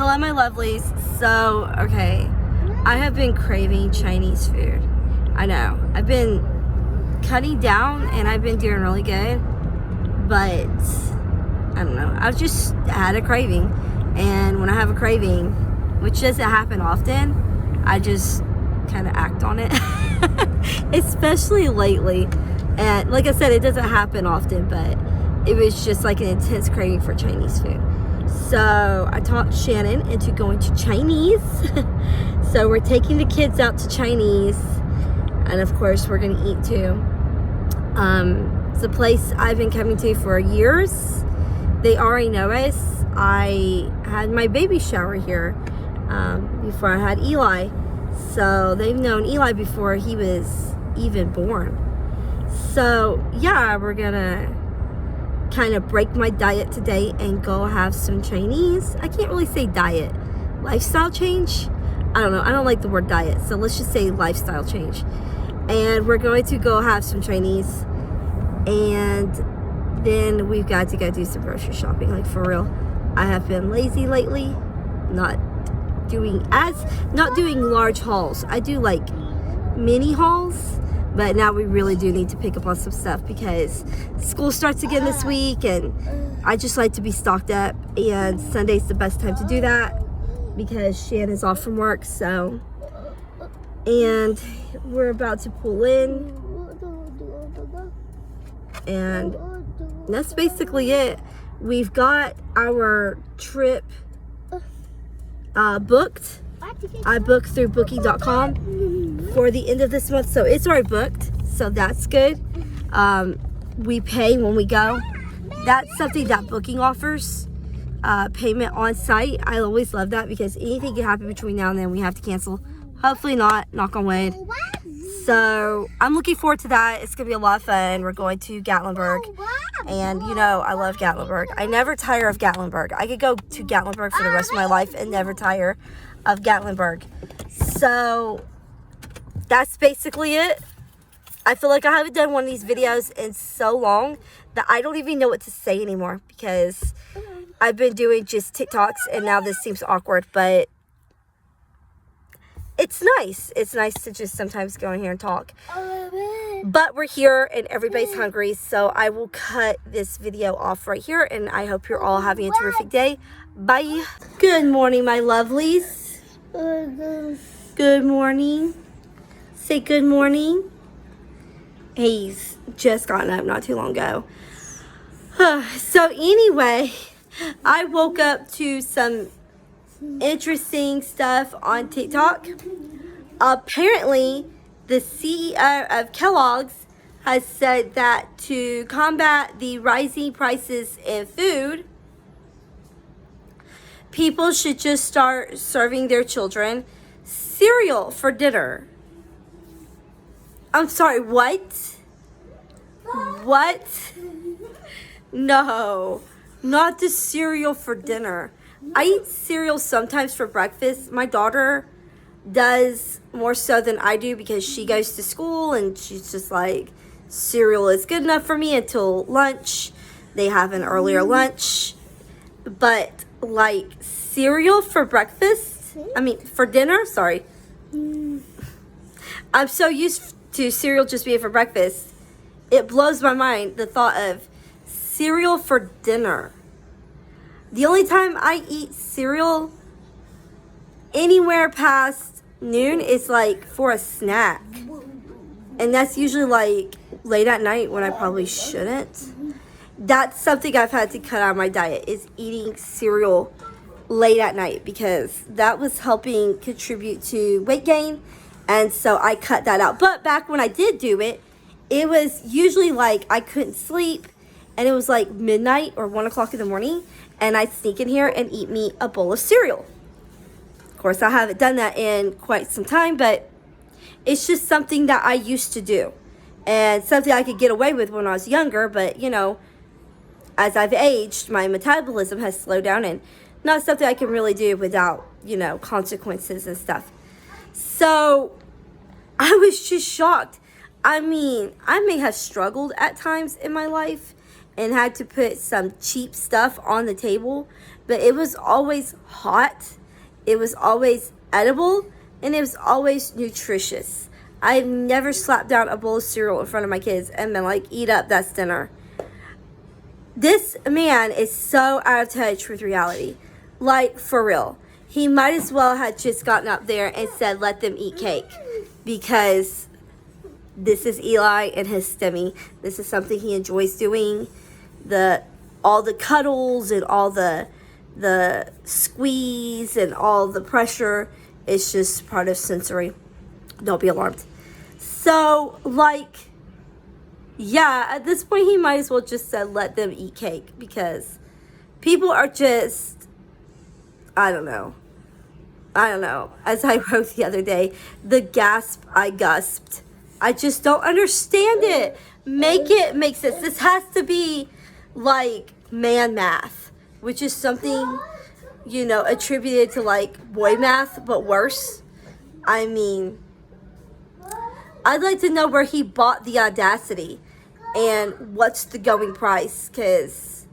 Hello, my lovelies. So, okay, I have been craving Chinese food. I know. I've been cutting down and I've been doing really good, but I don't know. I just had a craving, and when I have a craving, which doesn't happen often, I just kind of act on it, especially lately. And like I said, it doesn't happen often, but it was just like an intense craving for Chinese food. So I talked Shannon into going to Chinese. So we're taking the kids out to Chinese, and of course we're gonna eat too. It's a place I've been coming to for years. They already know us. I had my baby shower here before I had Eli, so they've known Eli before he was even born. So yeah, we're gonna kind of break my diet today and go have some Chinese. I can't really say diet, lifestyle change. I don't know, I don't like the word diet, so let's just say lifestyle change. And we're going to go have some Chinese, and then we've got to go do some grocery shopping, like for real. I have been lazy lately, not doing large hauls. I do like mini hauls, but now we really do need to pick up on some stuff because school starts again this week, and I just like to be stocked up, and Sunday's the best time to do that because Shannon's off from work. So, and we're about to pull in, and that's basically it. We've got our trip booked. I booked through booking.com for the end of this month, so it's already booked, so that's good. We pay when we go. That's something that booking offers, payment on site. I always love that because anything can happen between now and then. We have to cancel. Hopefully not, knock on wood. So I'm looking forward to that. It's gonna be a lot of fun. We're going to Gatlinburg, and you know I love Gatlinburg. I never tire of Gatlinburg. I could go to Gatlinburg for the rest of my life and never tire of Gatlinburg. So that's basically it. I feel like I haven't done one of these videos in so long that I don't even know what to say anymore because I've been doing just TikToks, and now this seems awkward, but it's nice. It's nice to just sometimes go in here and talk. But we're here and everybody's hungry, so I will cut this video off right here, and I hope you're all having a terrific day. Bye. Good morning, my lovelies. Good morning. Say good morning. He's just gotten up not too long ago. So anyway, I woke up to some interesting stuff on TikTok. Apparently, the CEO of Kellogg's has said that to combat the rising prices in food, people should just start serving their children cereal for dinner. I'm sorry, what? What? No, not the cereal for dinner. I eat cereal sometimes for breakfast. My daughter does more so than I do because she goes to school and she's just like, cereal is good enough for me until lunch. They have an earlier lunch. But like cereal for breakfast, for dinner, sorry. I'm so used to cereal just being for breakfast. It blows my mind, the thought of cereal for dinner. The only time I eat cereal anywhere past noon is like for a snack. And that's usually like late at night when I probably shouldn't. That's something I've had to cut out of my diet, is eating cereal late at night, because that was helping contribute to weight gain. And so I cut that out. But back when I did do it, it was usually like I couldn't sleep, and it was like midnight or 1 o'clock in the morning, and I'd sneak in here and eat me a bowl of cereal. Of course, I haven't done that in quite some time, but it's just something that I used to do, and something I could get away with when I was younger. But you know, as I've aged, my metabolism has slowed down, and not something I can really do without, you know, consequences and stuff. So I was just shocked. I mean, I may have struggled at times in my life and had to put some cheap stuff on the table but it was always hot, it was always edible, and it was always nutritious. I've never slapped down a bowl of cereal in front of my kids and been like, eat up, that's dinner. This man is so out of touch with reality. Like, for real. He might as well have just gotten up there and said, let them eat cake. Because this is Eli and his STEMI. This is something he enjoys doing. All the cuddles and all the squeeze and all the pressure is just part of sensory. Don't be alarmed. So, like, yeah, at this point he might as well just said let them eat cake, because people are just, I don't know. As I wrote the other day, the gasp I gusped. I just don't understand it. Make it make sense. This has to be like man math, which is something, attributed to like boy math, but worse. I mean, I'd like to know where he bought the audacity and what's the going price, because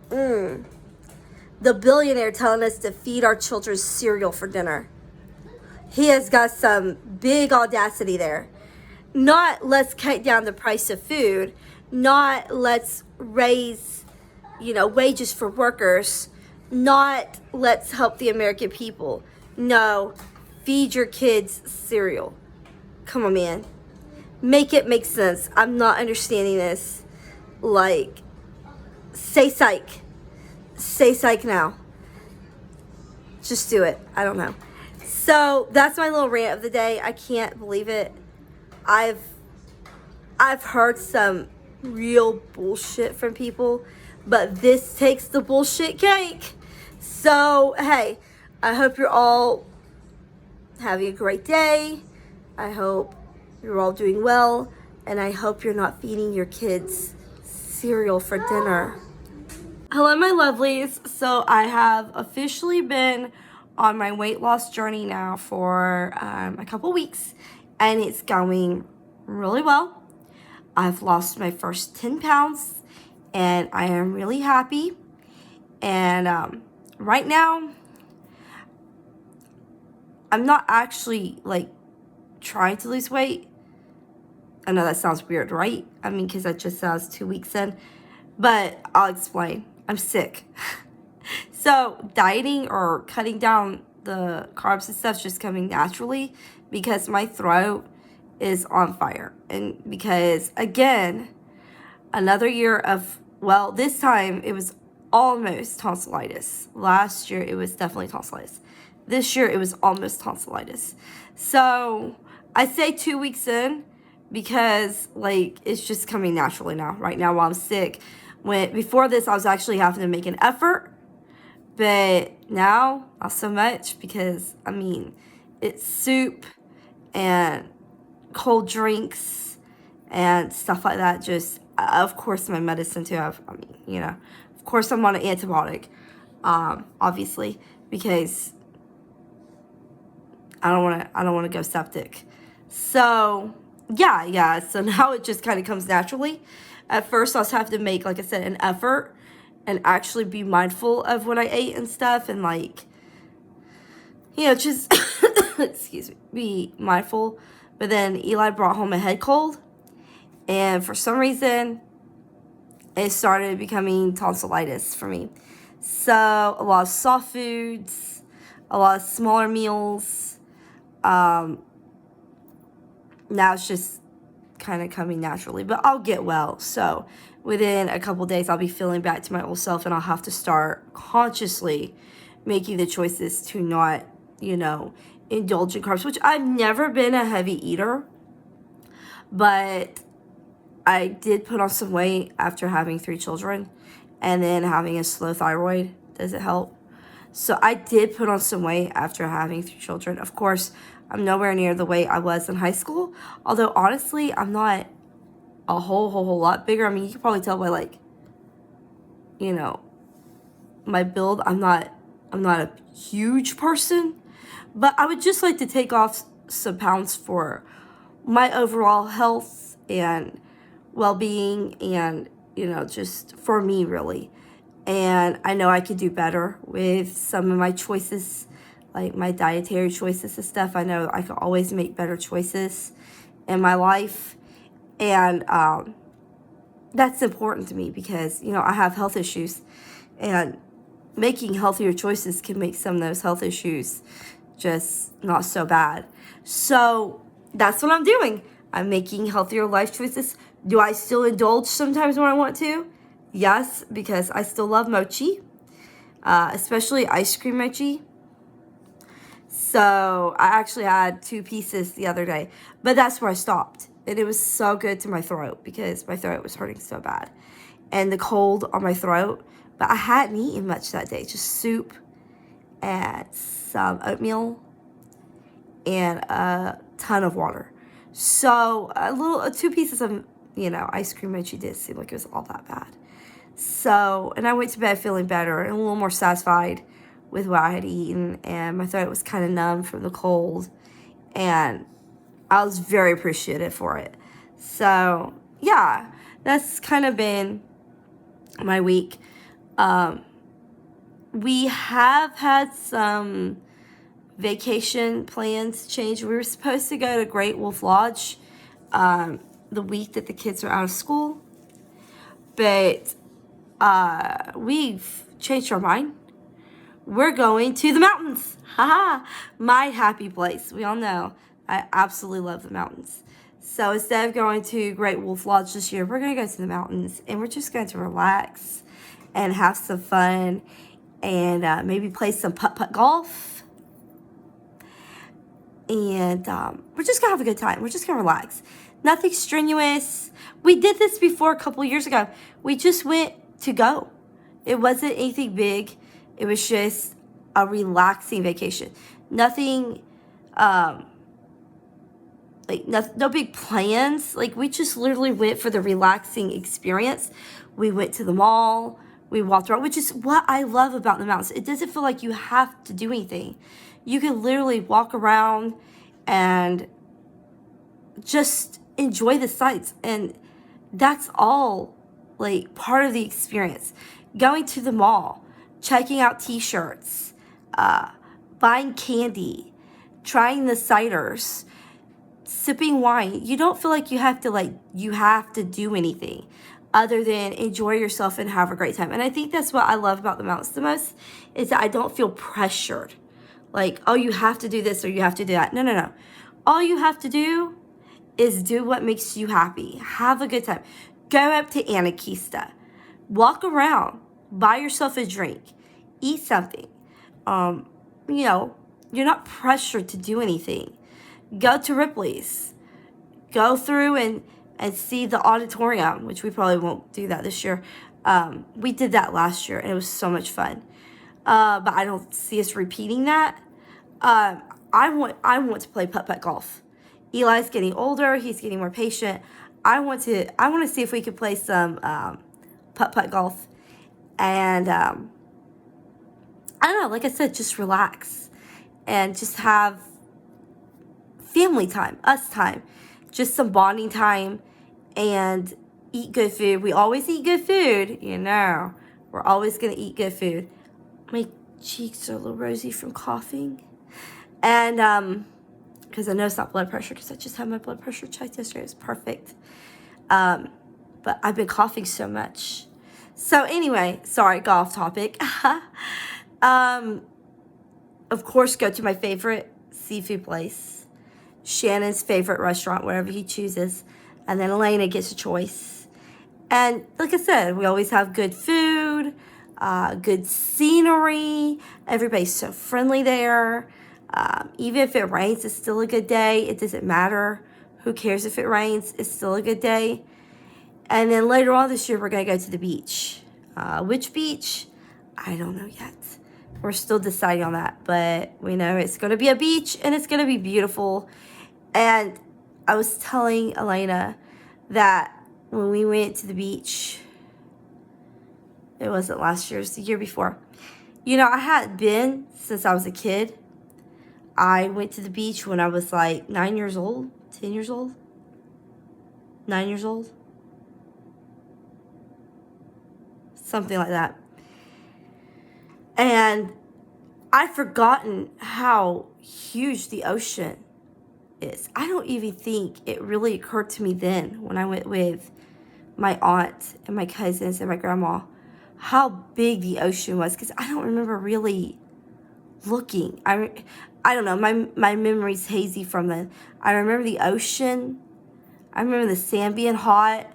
the billionaire telling us to feed our children cereal for dinner. He has got some big audacity there. Not let's cut down the price of food, not let's raise, wages for workers, not let's help the American people. No, feed your kids cereal. Come on, man. Make it make sense. I'm not understanding this. Like, say psych. Say psych now. Just do it. I don't know. So that's my little rant of the day. I can't believe it. I've heard some real bullshit from people, but this takes the bullshit cake. So, hey, I hope you're all having a great day. I hope you're all doing well, and I hope you're not feeding your kids cereal for dinner. Hello, my lovelies. So I have officially been on my weight loss journey now for a couple weeks, and it's going really well. I've lost my first 10 pounds, and I am really happy. And right now, I'm not actually like trying to lose weight. I know that sounds weird, right? I mean, because that just sounds 2 weeks in, but I'll explain. I'm sick. So dieting or cutting down the carbs and stuff's just coming naturally because my throat is on fire. And because, again, another year of, well, this time it was almost tonsillitis. Last year it was definitely tonsillitis. This year it was almost tonsillitis. So I say 2 weeks in because, like, it's just coming naturally now. Right now while I'm sick. Before this, I was actually having to make an effort. But now, not so much because, I mean, it's soup and cold drinks and stuff like that. Just, of course, my medicine too. Of course I'm on an antibiotic, obviously, because I don't want to go septic. So, yeah. So now it just kind of comes naturally. At first, I was having to make, like I said, an effort and actually be mindful of what I ate and stuff, and like, just excuse me, be mindful. But then Eli brought home a head cold, and for some reason it started becoming tonsillitis for me. So a lot of soft foods, a lot of smaller meals. Now it's just kind of coming naturally, but I'll get well. So within a couple days, I'll be feeling back to my old self, and I'll have to start consciously making the choices to not, indulge in carbs, which I've never been a heavy eater, but I did put on some weight after having 3 children and then having a slow thyroid. Does it help? So I did put on some weight after having 3 children. Of course, I'm nowhere near the weight I was in high school, although honestly, I'm not a whole lot bigger. I mean, you can probably tell by, like, my build. I'm not a huge person, but I would just like to take off some pounds for my overall health and well-being, and just for me, really. And I know I could do better with some of my choices, like my dietary choices and stuff. I know I could always make better choices in my life. And that's important to me because, I have health issues. And making healthier choices can make some of those health issues just not so bad. So that's what I'm doing. I'm making healthier life choices. Do I still indulge sometimes when I want to? Yes, because I still love mochi, especially ice cream mochi. So I actually had 2 pieces the other day, but that's where I stopped. And it was so good to my throat because my throat was hurting so bad. And the cold on my throat. But I hadn't eaten much that day, just soup and some oatmeal and a ton of water. So 2 pieces of, ice cream mochi didn't seem like it was all that bad. So, and I went to bed feeling better and a little more satisfied with what I had eaten, and my throat was kind of numb from the cold, and I was very appreciative for it. So, yeah, that's kind of been my week. We have had some vacation plans change. We were supposed to go to Great Wolf Lodge the week that the kids are out of school, but we've changed our mind. We're going to the mountains. Haha, my happy place. We all know I absolutely love the mountains. So instead of going to Great Wolf Lodge this year, we're going to go to the mountains, and we're just going to relax and have some fun and maybe play some putt-putt golf. And we're just going to have a good time. We're just going to relax. Nothing strenuous. We did this before a couple years ago. We just went to go. It wasn't anything big. It was just a relaxing vacation. Nothing, no big plans. Like, we just literally went for the relaxing experience. We went to the mall. We walked around, which is what I love about the mountains. It doesn't feel like you have to do anything. You can literally walk around and just enjoy the sights. And that's all, like, part of the experience. Going to the mall, checking out t-shirts, buying candy, trying the ciders, sipping wine. You don't feel like you have to do anything other than enjoy yourself and have a great time. And I think that's what I love about the mountains the most, is that I don't feel pressured. Like, oh, you have to do this or you have to do that. No. All you have to do is do what makes you happy. Have a good time. Go up to Anakeesta. Walk around. Buy yourself a drink. Eat something. You're not pressured to do anything. Go to Ripley's. Go through and see the auditorium, which we probably won't do that this year. We did that last year, and it was so much fun. But I don't see us repeating that. I want to play putt-putt golf. Eli's getting older. He's getting more patient. I want to see if we could play some putt-putt golf. And I don't know, like I said, just relax and just have family time, us time, just some bonding time, and eat good food. We always eat good food, We're always going to eat good food. My cheeks are a little rosy from coughing. And because I know it's not blood pressure, because I just had my blood pressure checked yesterday. It was perfect. But I've been coughing so much. So anyway, sorry, go off topic. Of course, go to my favorite seafood place, Shannon's favorite restaurant, wherever he chooses, and then Elena gets a choice. And like I said, we always have good food, good scenery. Everybody's so friendly there. Even if it rains, it's still a good day. It doesn't matter. Who cares if it rains? It's still a good day. And then later on this year, we're going to go to the beach. Which beach? I don't know yet. We're still deciding on that. But we know it's going to be a beach, and it's going to be beautiful. And I was telling Elena that when we went to the beach, it wasn't last year, it was the year before. I hadn't been since I was a kid. I went to the beach when I was like 9 years old, 10 years old, 9 years old. Something like that. And I'd forgotten how huge the ocean is. I don't even think it really occurred to me then when I went with my aunt and my cousins and my grandma how big the ocean was, because I don't remember really looking. I don't know, my memory's hazy from then. I remember the ocean. I remember the sand being hot.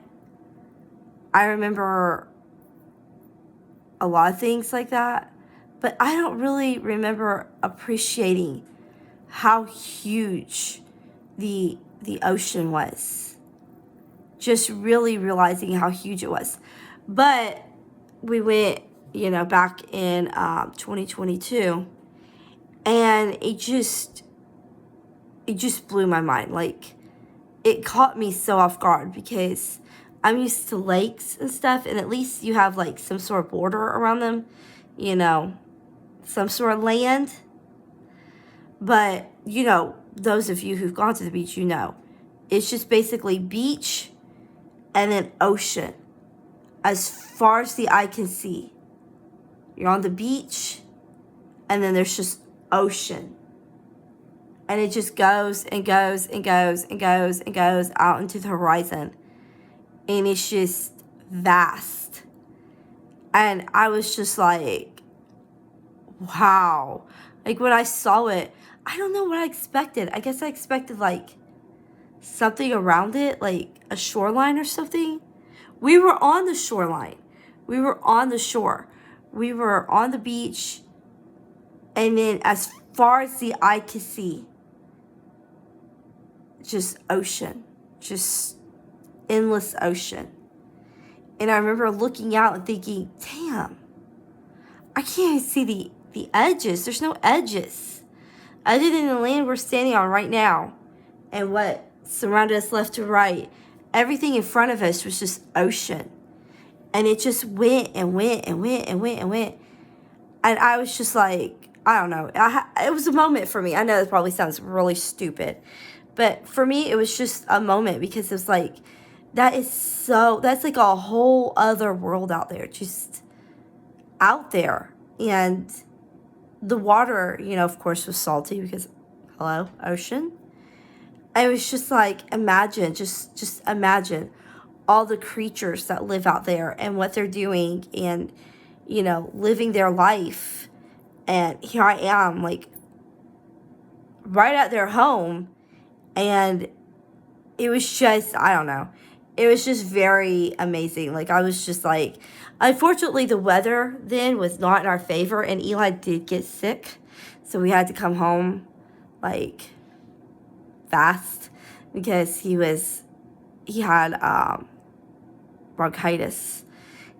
I remember a lot of things like that, but I don't really remember appreciating how huge the ocean was. Just really realizing how huge it was. But we went, back in 2022, and it just blew my mind. Like, it caught me so off guard because I'm used to lakes and stuff, and at least you have like some sort of border around them, some sort of land. But, those of you who've gone to the beach, it's just basically beach and then ocean as far as the eye can see. You're on the beach, and then there's just ocean. And it just goes and goes and goes and goes and goes out into the horizon. And it's just vast. And I was just like, wow. Like, when I saw it, I don't know what I expected. I guess I expected, like, something around it, like a shoreline or something. We were on the shoreline. We were on the shore. We were on the beach. And then as far as the eye could see, just ocean. Just endless ocean. And I remember looking out and thinking, damn, I can't even see the edges. There's no edges other than the land we're standing on right now and what surrounded us left to right. Everything in front of us was just ocean. And it just went and went and went and went and went. And I was just like, I don't know. It was a moment for me. I know it probably sounds really stupid. But for me, it was just a moment because it was like, that's like a whole other world out there. Just out there. And the water, of course, was salty because, hello, ocean. And it was just like, imagine, just imagine all the creatures that live out there and what they're doing and, living their life. And here I am, like, right at their home. And it was just, I don't know. It was just very amazing. Like, I was just like, unfortunately, the weather then was not in our favor. And Eli did get sick. So we had to come home, like, fast. Because he had bronchitis.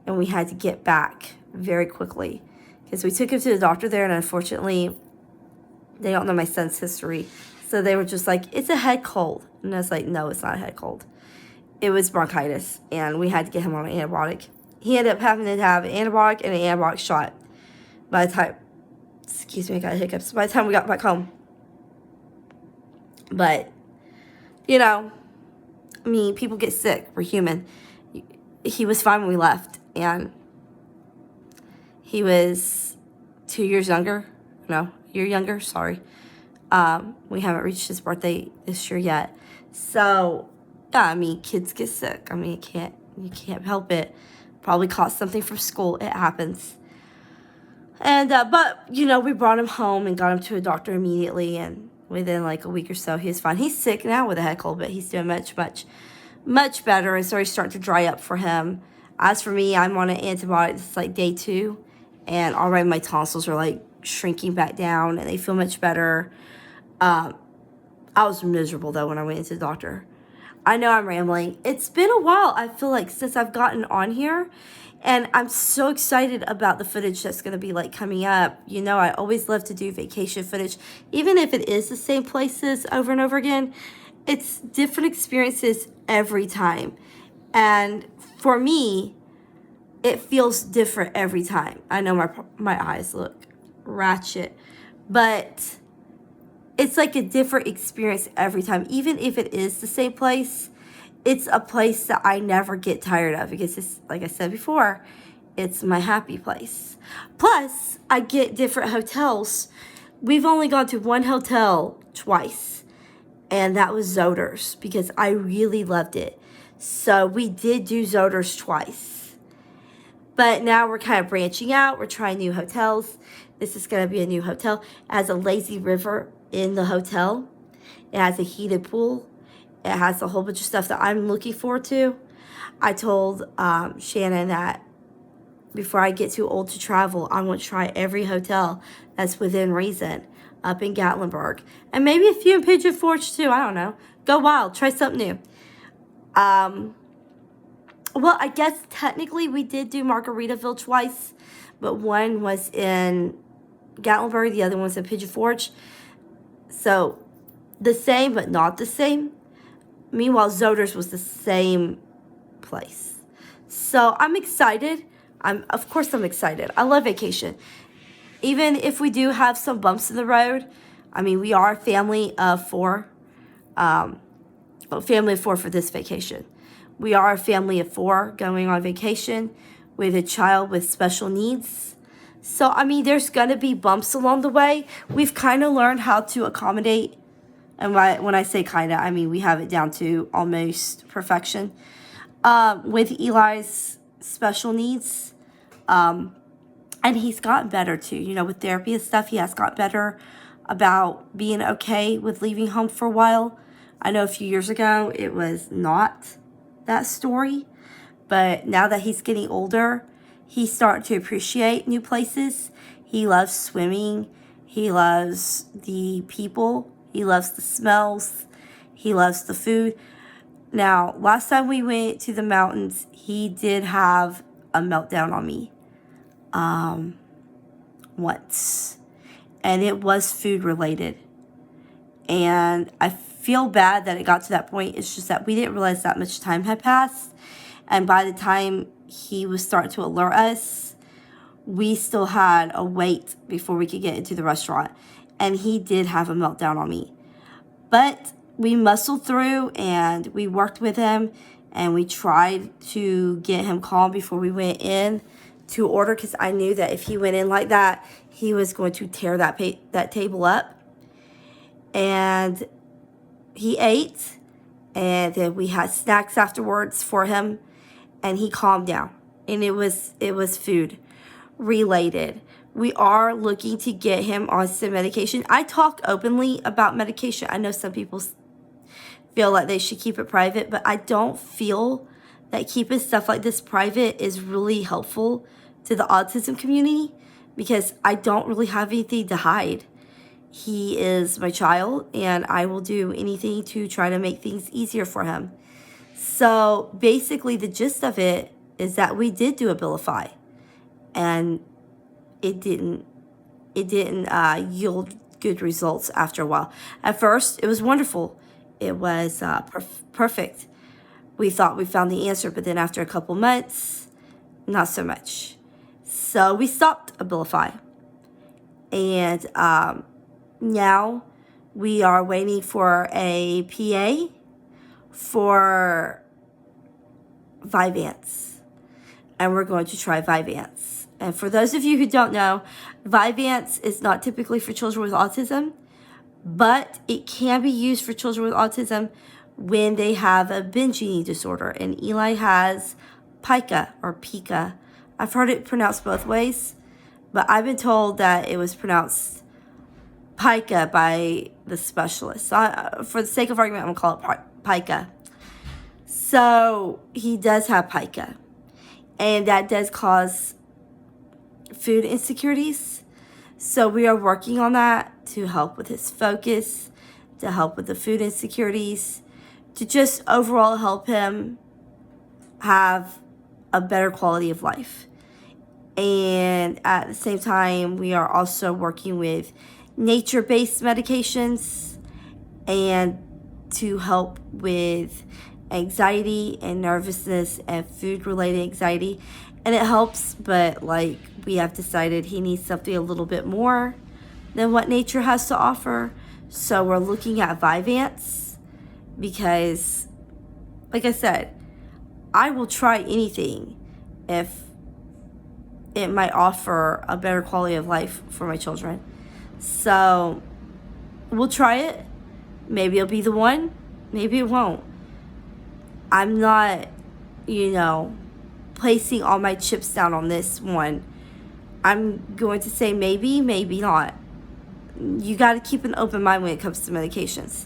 And we had to get back very quickly. Because we took him to the doctor there. And unfortunately, they don't know my son's history. So they were just like, it's a head cold. And I was like, no, it's not a head cold. It was bronchitis. And we had to get him on an antibiotic. He ended up having to have an antibiotic and an antibiotic shot by the time, excuse me, I got hiccups, by the time we got back home. But, people get sick. We're human. He was fine when we left. And he was 2 years younger. No, a year younger, sorry. We haven't reached his birthday this year yet. So, yeah, kids get sick. You can't help it. Probably caught something from school. It happens. And, but, we brought him home and got him to a doctor immediately. And within like a week or so, he was fine. He's sick now with a head cold, but he's doing much, much, much better. It's already starting to dry up for him. As for me, I'm on an antibiotic. It's like day 2. And already my tonsils are like shrinking back down and they feel much better. I was miserable though when I went into the doctor. I know I'm rambling. It's been a while, I feel like, since I've gotten on here. And I'm so excited about the footage that's going to be like coming up. I always love to do vacation footage. Even if it is the same places over and over again, it's different experiences every time. And for me, it feels different every time. I know my eyes look ratchet, but it's like a different experience every time. Even if it is the same place, it's a place that I never get tired of because it's, like I said before, it's my happy place. Plus, I get different hotels. We've only gone to one hotel twice, and that was Zoders because I really loved it. So we did do Zoders twice. But now we're kind of branching out. We're trying new hotels. This is going to be a new hotel. It has a lazy river in the hotel. It has a heated pool. It has a whole bunch of stuff that I'm looking forward to. I told Shannon that before I get too old to travel, I want to try every hotel that's within reason up in Gatlinburg. And maybe a few in Pigeon Forge too. I don't know. Go wild. Try something new. Well, I guess technically we did do Margaritaville twice, but one was in Gatlinburg, the other one's in Pigeon Forge. So the same, but not the same. Meanwhile, Zoders was the same place. So I'm excited. Of course I'm excited. I love vacation. Even if we do have some bumps in the road, I mean, we are a family of four. Family of four for this vacation. We are a family of four going on vacation with a child with special needs. So, I mean, there's going to be bumps along the way. We've kind of learned how to accommodate. And when I say kind of, I mean we have it down to almost perfection. With Eli's special needs. And he's gotten better too. You know, with therapy and stuff, he has got better about being okay with leaving home for a while. I know a few years ago it was not that story. But now that he's getting older, he's starting to appreciate new places. He loves swimming. He loves the people. He loves the smells. He loves the food. Now, last time we went to the mountains, he did have a meltdown on me. Once. And it was food related. And I feel bad that it got to that point. It's just that we didn't realize that much time had passed. And by the time he was starting to alert us, we still had a wait before we could get into the restaurant. And he did have a meltdown on me. But we muscled through and we worked with him and we tried to get him calm before we went in to order, because I knew that if he went in like that, he was going to tear that table up. And he ate, and then we had snacks afterwards for him, and he calmed down. And it was food related. We are looking to get him on some medication. I talk openly about medication. I know some people feel like they should keep it private, but I don't feel that keeping stuff like this private is really helpful to the autism community, because I don't really have anything to hide. He is my child, and I will do anything to try to make things easier for him. So basically the gist of it is that we did do Abilify, and it didn't yield good results after a while. At first, it was wonderful. It was perfect. We thought we found the answer, but then after a couple months, not so much. So we stopped Abilify. And now we are waiting for a PA for Vyvanse. And we're going to try Vyvanse. And for those of you who don't know, Vyvanse is not typically for children with autism, but it can be used for children with autism when they have a binge eating disorder. And Eli has pica or pica. I've heard it pronounced both ways, but I've been told that it was pronounced pica by the specialist. So for the sake of argument, I'm going to call it pica. So he does have pica, and that does cause food insecurities. So we are working on that to help with his focus, to help with the food insecurities, to just overall help him have a better quality of life. And at the same time, we are also working with nature-based medications and to help with anxiety and nervousness and food-related anxiety. And it helps, but like we have decided he needs something a little bit more than what nature has to offer. So we're looking at Vyvanse because, like I said, I will try anything if it might offer a better quality of life for my children. So we'll try it. Maybe it'll be the one, maybe it won't. I'm not, placing all my chips down on this one. I'm going to say maybe, maybe not. You got to keep an open mind when it comes to medications,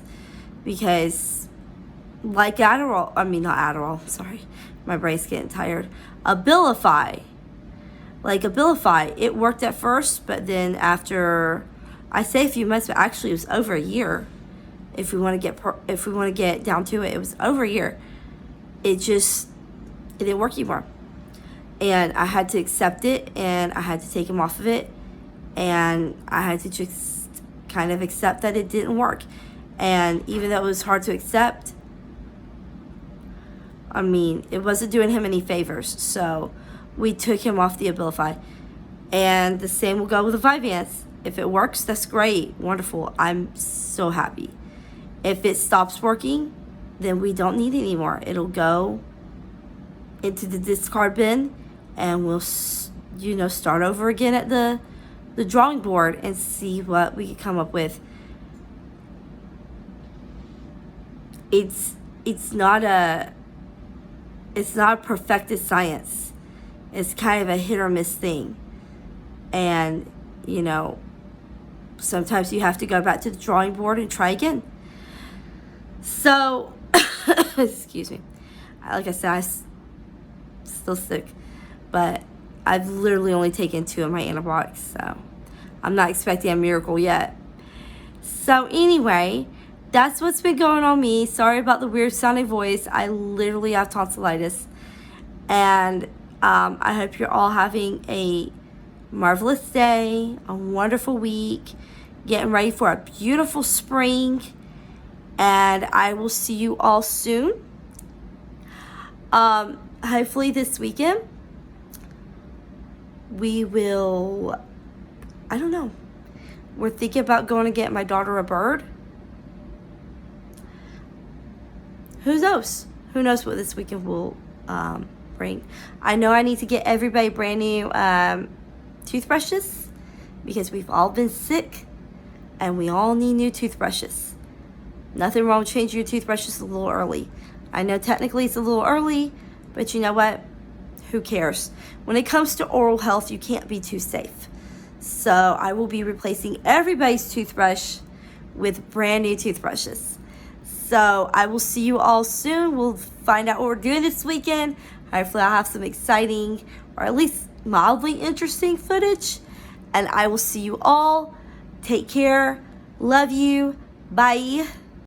because like not Adderall, sorry, my brain's getting tired. Abilify, it worked at first, but then after, I say a few months, but actually it was over a year. If we want to get down to it, it was over a year. It didn't work anymore, and I had to accept it, and I had to take him off of it, and I had to just kind of accept that it didn't work. And even though it was hard to accept, it wasn't doing him any favors, so we took him off the Abilify. And the same will go with the Vyvanse. If it works, that's great, wonderful. I'm so happy. If it stops working, then we don't need it anymore. It'll go into the discard bin, and we'll, start over again at the drawing board and see what we can come up with. It's not a perfected science. It's kind of a hit or miss thing. And, sometimes you have to go back to the drawing board and try again. So, excuse me. Like I said, I'm still sick. But I've literally only taken 2 of my antibiotics. So, I'm not expecting a miracle yet. So, anyway, that's what's been going on me. Sorry about the weird sounding voice. I literally have tonsillitis. And I hope you're all having a marvelous day, a wonderful week, getting ready for a beautiful spring. And I will see you all soon. Hopefully this weekend we will, I don't know. We're thinking about going to get my daughter a bird. Who knows? Who knows what this weekend will bring. I know I need to get everybody brand new toothbrushes, because we've all been sick and we all need new toothbrushes. Nothing wrong with changing your toothbrushes a little early. I know technically it's a little early, but you know what? Who cares? When it comes to oral health, you can't be too safe. So I will be replacing everybody's toothbrush with brand new toothbrushes. So I will see you all soon. We'll find out what we're doing this weekend. Hopefully I'll have some exciting, or at least mildly interesting footage. And I will see you all. Take care. Love you. Bye.